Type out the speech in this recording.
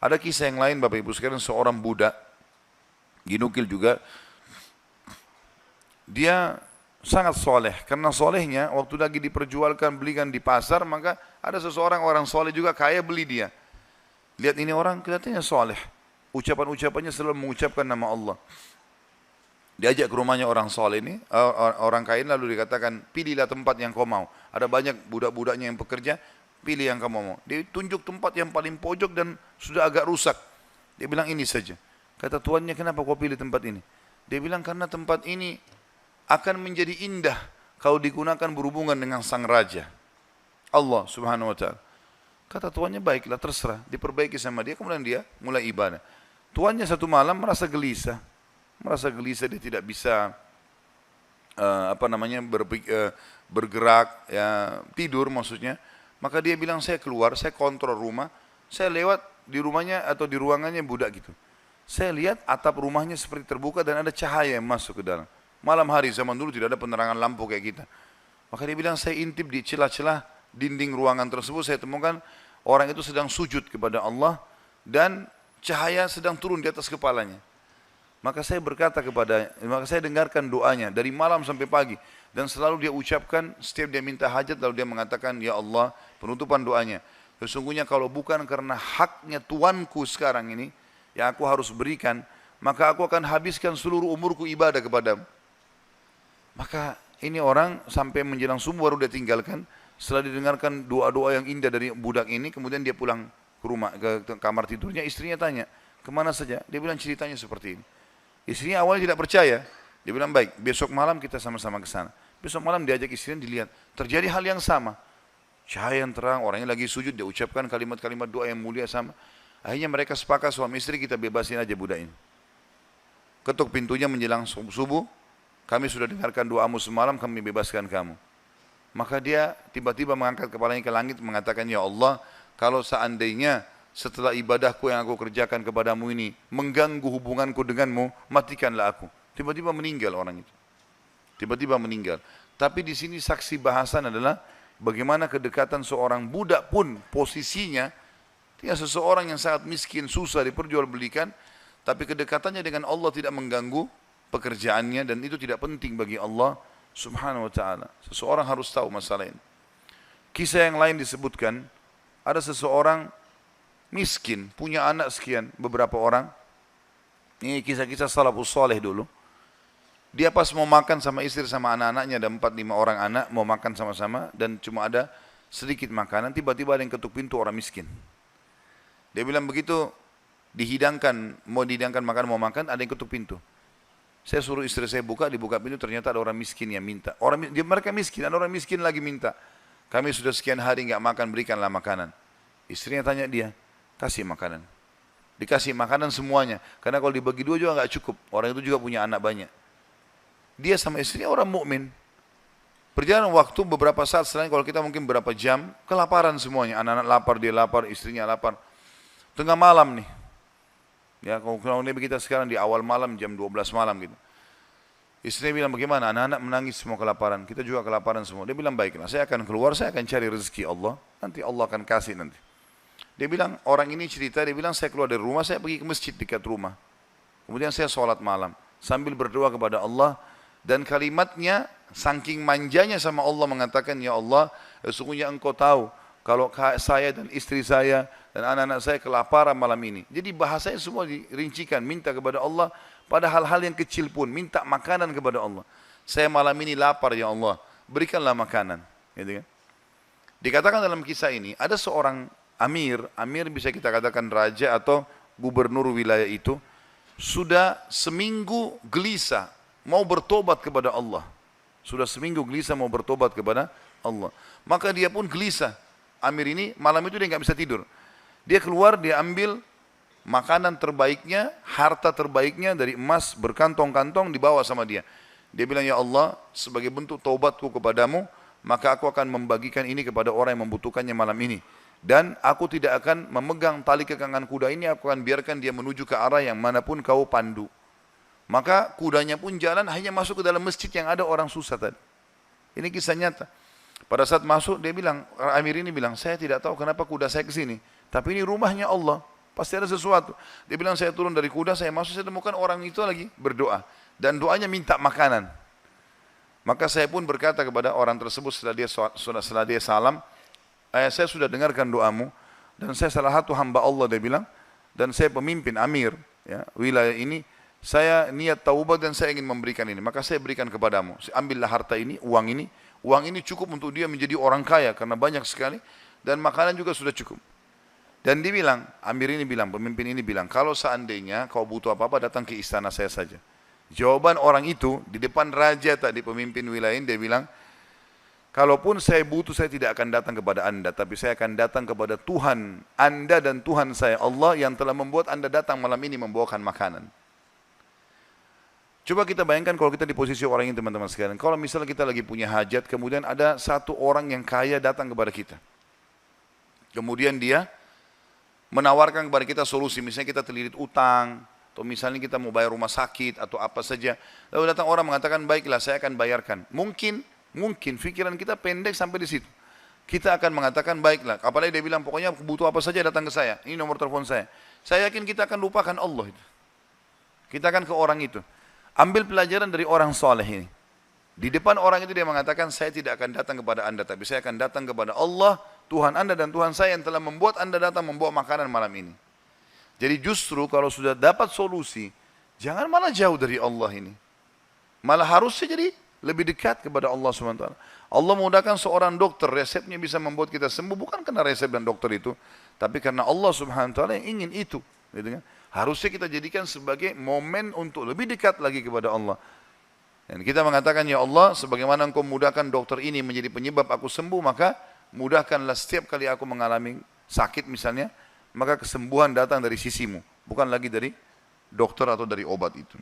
Ada kisah yang lain Bapak Ibu sekalian, seorang budak, dinukil juga, dia sangat soleh. Karena solehnya, waktu lagi diperjualkan, belikan di pasar, maka ada seseorang orang soleh juga kaya beli dia. Lihat ini orang kelihatannya soleh. Ucapan-ucapannya selalu mengucapkan nama Allah. Diajak ke rumahnya orang soleh ini, orang kaya, lalu dikatakan, pilihlah tempat yang kau mau. Ada banyak budak-budaknya yang bekerja, pilih yang kamu mau. Dia tunjuk tempat yang paling pojok dan sudah agak rusak. Dia bilang ini saja. Kata tuannya, kenapa kau pilih tempat ini? Dia bilang karena tempat ini akan menjadi indah kalau digunakan berhubungan dengan sang raja, Allah subhanahu wa ta'ala. Kata tuannya, baiklah terserah. Diperbaiki sama dia, kemudian dia mulai ibadah. Tuannya satu malam merasa gelisah. Dia tidak bisa bergerak, ya, tidur maksudnya. Maka dia bilang, saya keluar, saya kontrol rumah, saya lewat di rumahnya atau di ruangannya budak gitu. Saya lihat atap rumahnya seperti terbuka dan ada cahaya yang masuk ke dalam. Malam hari, zaman dulu tidak ada penerangan lampu kayak kita. Maka dia bilang, saya intip di celah-celah dinding ruangan tersebut, saya temukan orang itu sedang sujud kepada Allah dan cahaya sedang turun di atas kepalanya. Maka saya dengarkan doanya dari malam sampai pagi. Dan selalu dia ucapkan, setiap dia minta hajat, lalu dia mengatakan, ya Allah, penutupan doanya, sesungguhnya kalau bukan karena haknya Tuanku sekarang ini, yang aku harus berikan, maka aku akan habiskan seluruh umurku ibadah kepadamu. Maka ini orang sampai menjelang subuh baru dia tinggalkan. Setelah didengarkan doa-doa yang indah dari budak ini, kemudian dia pulang ke rumah, ke kamar tidurnya. Istrinya tanya, kemana saja? Dia bilang ceritanya seperti ini. Istrinya awalnya tidak percaya. Dia bilang, baik, besok malam kita sama-sama ke sana. Besok malam diajak istrinya, dilihat. Terjadi hal yang sama. Cahaya yang terang, orangnya lagi sujud, dia ucapkan kalimat-kalimat doa yang mulia sama. Akhirnya mereka sepakat suami istri, kita bebasin aja budak ini. Ketuk pintunya menjelang subuh, kami sudah dengarkan doamu semalam, kami bebaskan kamu. Maka dia tiba-tiba mengangkat kepalanya ke langit, mengatakan, ya Allah, kalau seandainya setelah ibadahku yang aku kerjakan kepadamu ini mengganggu hubunganku denganmu, matikanlah aku. Tiba-tiba meninggal orang itu. Tiba-tiba meninggal. Tapi di sini saksi bahasan adalah bagaimana kedekatan seorang budak pun posisinya, dia seseorang yang sangat miskin, susah diperjualbelikan, tapi kedekatannya dengan Allah tidak mengganggu pekerjaannya, dan itu tidak penting bagi Allah subhanahu wa ta'ala. Seseorang harus tahu masalah ini. Kisah yang lain disebutkan, ada seseorang miskin, punya anak sekian, beberapa orang. Ini kisah-kisah salafus saleh dulu. Dia pas mau makan sama istri sama anak-anaknya, ada 4-5 orang anak, mau makan sama-sama, dan cuma ada sedikit makanan, tiba-tiba ada yang ketuk pintu, orang miskin. Dia bilang begitu, mau dihidangkan makan, mau makan, ada yang ketuk pintu. Saya suruh istri saya buka, dibuka pintu, ternyata ada orang miskin yang minta. Mereka miskin, ada orang miskin lagi minta. Kami sudah sekian hari nggak makan, berikanlah makanan. Istrinya tanya dia, kasih makanan. Dikasih makanan semuanya, karena kalau dibagi dua juga nggak cukup. Orang itu juga punya anak banyak. Dia sama istrinya orang mukmin. Berjalan waktu beberapa saat setelahnya, kalau kita mungkin berapa jam, kelaparan semuanya. Anak-anak lapar, dia lapar, istrinya lapar. Tengah malam nih. Ya, kalau kita sekarang di awal malam, jam 12 malam gitu. Istrinya bilang, bagaimana? Anak-anak menangis semua kelaparan. Kita juga kelaparan semua. Dia bilang, baiklah, saya akan keluar, saya akan cari rezeki Allah. Nanti Allah akan kasih nanti. Dia bilang, orang ini cerita, dia bilang, saya keluar dari rumah, saya pergi ke masjid dekat rumah. Kemudian saya sholat malam. Sambil berdoa kepada Allah. Dan kalimatnya, saking manjanya sama Allah mengatakan, ya Allah, sesungguhnya engkau tahu, kalau saya dan istri saya dan anak-anak saya kelaparan malam ini. Jadi bahasanya semua dirincikan, minta kepada Allah pada hal-hal yang kecil pun, minta makanan kepada Allah. Saya malam ini lapar ya Allah, berikanlah makanan. Gitu kan? Dikatakan dalam kisah ini, ada seorang amir bisa kita katakan raja atau gubernur wilayah itu, sudah seminggu gelisah, mau bertobat kepada Allah. Sudah seminggu gelisah mau bertobat kepada Allah. Maka dia pun gelisah. Amir ini malam itu dia nggak bisa tidur. Dia keluar, dia ambil makanan terbaiknya, harta terbaiknya dari emas berkantong-kantong dibawa sama dia. Dia bilang, ya Allah, sebagai bentuk taubatku kepadamu, maka aku akan membagikan ini kepada orang yang membutuhkannya malam ini. Dan aku tidak akan memegang tali kekangan kuda ini, aku akan biarkan dia menuju ke arah yang manapun kau pandu. Maka kudanya pun jalan, hanya masuk ke dalam masjid yang ada orang susah tadi. Ini kisah nyata. Pada saat masuk dia bilang, Amir ini bilang, saya tidak tahu kenapa kuda saya ke sini, tapi ini rumahnya Allah. pasti ada sesuatu. Dia bilang saya turun dari kuda, saya masuk, saya temukan orang itu lagi berdoa. Dan doanya minta makanan. Maka saya pun berkata kepada orang tersebut setelah dia salam, saya sudah dengarkan doamu, dan saya salah satu hamba Allah, dia bilang, dan saya pemimpin, amir, ya, wilayah ini, saya niat taubat dan saya ingin memberikan ini, maka saya berikan kepadamu. Ambillah harta ini, uang ini cukup untuk dia menjadi orang kaya, karena banyak sekali, dan makanan juga sudah cukup. Dan dia bilang, amir ini bilang, pemimpin ini bilang, kalau seandainya kau butuh apa-apa, datang ke istana saya saja. Jawaban orang itu, di depan raja tadi, pemimpin wilayah ini, dia bilang, kalaupun saya butuh, saya tidak akan datang kepada anda, tapi saya akan datang kepada Tuhan anda dan Tuhan saya, Allah yang telah membuat anda datang malam ini membawakan makanan. Coba kita bayangkan kalau kita di posisi orang ini, teman-teman sekalian. Kalau misalnya kita lagi punya hajat, kemudian ada satu orang yang kaya datang kepada kita. Kemudian dia menawarkan kepada kita solusi, misalnya kita terlilit utang, atau misalnya kita mau bayar rumah sakit, atau apa saja. Lalu datang orang mengatakan, baiklah saya akan bayarkan. Mungkin pikiran kita pendek sampai di situ. Kita akan mengatakan baiklah. Apalagi dia bilang pokoknya butuh apa saja datang ke saya. Ini nomor telepon saya. Saya yakin kita akan lupakan Allah itu. Kita akan ke orang itu. Ambil pelajaran dari orang soleh ini. Di depan orang itu dia mengatakan saya tidak akan datang kepada anda, tapi saya akan datang kepada Allah, Tuhan anda dan Tuhan saya yang telah membuat anda datang membawa makanan malam ini. Jadi justru kalau sudah dapat solusi, jangan malah jauh dari Allah ini. Malah harusnya jadi lebih dekat kepada Allah SWT. Allah mudahkan seorang dokter, resepnya bisa membuat kita sembuh, bukan karena resep dan dokter itu, tapi karena Allah SWT yang ingin itu. Gitu kan? Harusnya kita jadikan sebagai momen untuk lebih dekat lagi kepada Allah. Dan kita mengatakan, ya Allah, sebagaimana engkau mudahkan dokter ini menjadi penyebab aku sembuh, maka mudahkanlah setiap kali aku mengalami sakit misalnya, maka kesembuhan datang dari sisimu, bukan lagi dari dokter atau dari obat itu.